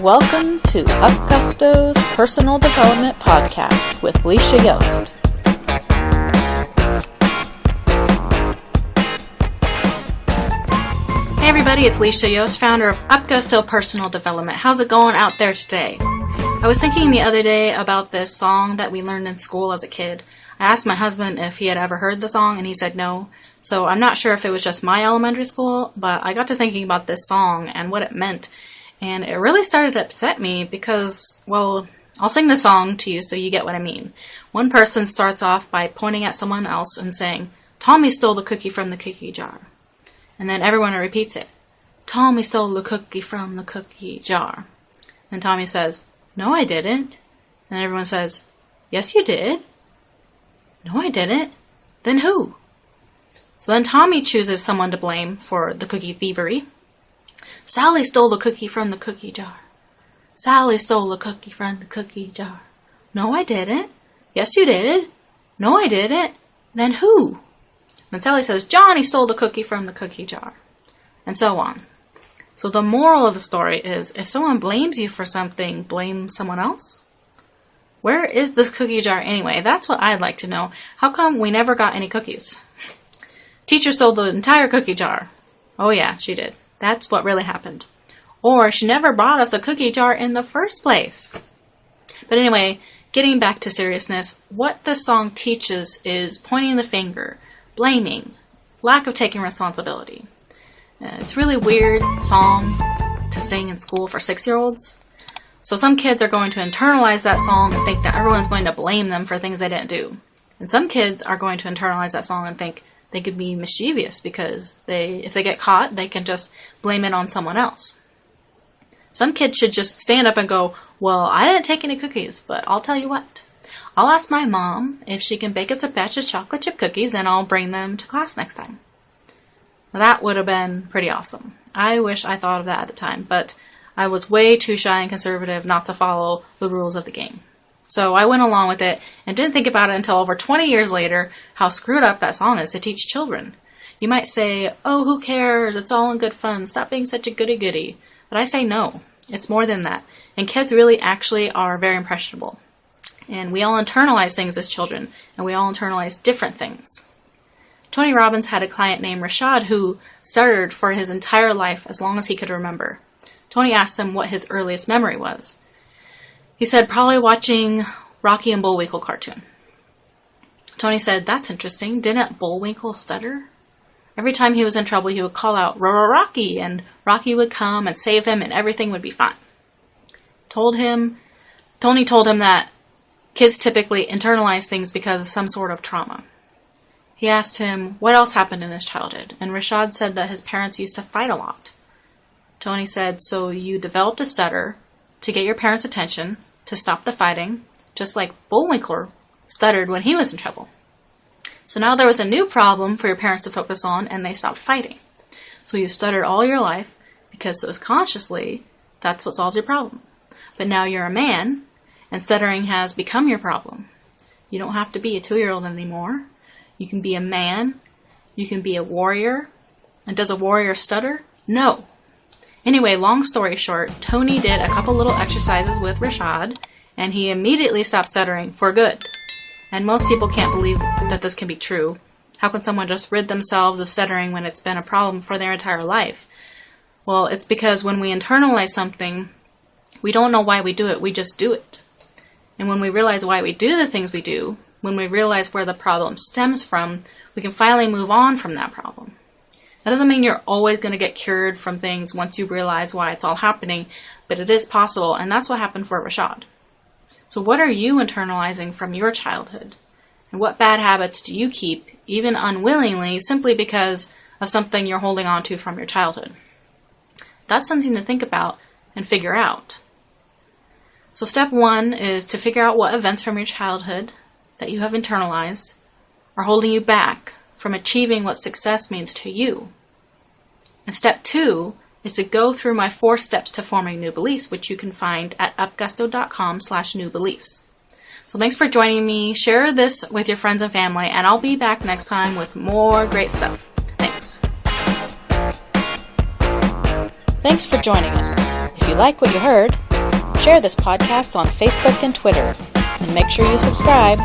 Welcome to Upgusto's Personal Development Podcast with Leisha Yost. Hey everybody, it's Leisha Yost, founder of Upgusto Personal Development. How's it going out there today? I was thinking the other day about this song that we learned in school as a kid. I asked my husband if he had ever heard the song, and he said no. So I'm not sure if it was just my elementary school, but I got to thinking about this song and what it meant. And it really started to upset me because, well, I'll sing the song to you so you get what I mean. One person starts off by pointing at someone else and saying, "Tommy stole the cookie from the cookie jar." And then everyone repeats it. "Tommy stole the cookie from the cookie jar." And Tommy says, "No, I didn't." And everyone says, "Yes, you did." "No, I didn't." "Then who?" So then Tommy chooses someone to blame for the cookie thievery. "Sally stole the cookie from the cookie jar." "Sally stole the cookie from the cookie jar." "No, I didn't." "Yes, you did." "No, I didn't." "Then who?" And Sally says, "Johnny stole the cookie from the cookie jar." And so on. So the moral of the story is, if someone blames you for something, blame someone else? Where is this cookie jar anyway? That's what I'd like to know. How come we never got any cookies? Teacher stole the entire cookie jar. Oh yeah, she did. That's what really happened. Or she never brought us a cookie jar in the first place. But anyway, getting back to seriousness, what this song teaches is pointing the finger, blaming, lack of taking responsibility. It's a really weird song to sing in school for 6-year-olds. So some kids are going to internalize that song and think that everyone's going to blame them for things they didn't do. And some kids are going to internalize that song and think they could be mischievous because if they get caught, they can just blame it on someone else. Some kids should just stand up and go, "Well, I didn't take any cookies, but I'll tell you what. I'll ask my mom if she can bake us a batch of chocolate chip cookies and I'll bring them to class next time." Now, that would have been pretty awesome. I wish I thought of that at the time, but I was way too shy and conservative not to follow the rules of the game. So I went along with it and didn't think about it until over 20 years later how screwed up that song is to teach children. You might say, "Oh, who cares? It's all in good fun. Stop being such a goody-goody." But I say no. It's more than that. And kids really actually are very impressionable. And we all internalize things as children, and we all internalize different things. Tony Robbins had a client named Rashad who stuttered for his entire life as long as he could remember. Tony asked him what his earliest memory was. He said, probably watching Rocky and Bullwinkle cartoon. Tony said, "That's interesting. Didn't Bullwinkle stutter? Every time he was in trouble, he would call out, 'Rocky,' and Rocky would come and save him and everything would be fine." Tony told him that kids typically internalize things because of some sort of trauma. He asked him what else happened in his childhood, and Rashad said that his parents used to fight a lot. Tony said, "So you developed a stutter to get your parents' attention, to stop the fighting, just like Bullwinkle stuttered when he was in trouble. So now there was a new problem for your parents to focus on, and they stopped fighting. So you've stuttered all your life, because subconsciously, that's what solved your problem. But now you're a man, and stuttering has become your problem. You don't have to be a 2-year-old anymore. You can be a man. You can be a warrior. And does a warrior stutter? No. Anyway, long story short, Tony did a couple little exercises with Rashad, and he immediately stopped stuttering for good. And most people can't believe that this can be true. How can someone just rid themselves of stuttering when it's been a problem for their entire life? Well, it's because when we internalize something, we don't know why we do it, we just do it. And when we realize why we do the things we do, when we realize where the problem stems from, we can finally move on from that problem. That doesn't mean you're always going to get cured from things once you realize why it's all happening, but it is possible, and that's what happened for Rashad. So what are you internalizing from your childhood? And what bad habits do you keep, even unwillingly, simply because of something you're holding on to from your childhood? That's something to think about and figure out. So step 1 is to figure out what events from your childhood that you have internalized are holding you back from achieving what success means to you. And step 2 is to go through my 4 steps to forming new beliefs, which you can find at upgusto.com/newbeliefs. So thanks for joining me. Share this with your friends and family, and I'll be back next time with more great stuff. Thanks. Thanks for joining us. If you like what you heard, Share this podcast on Facebook and Twitter, and make sure you subscribe.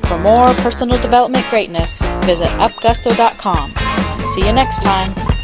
For more personal development greatness, visit upgusto.com. See you next time.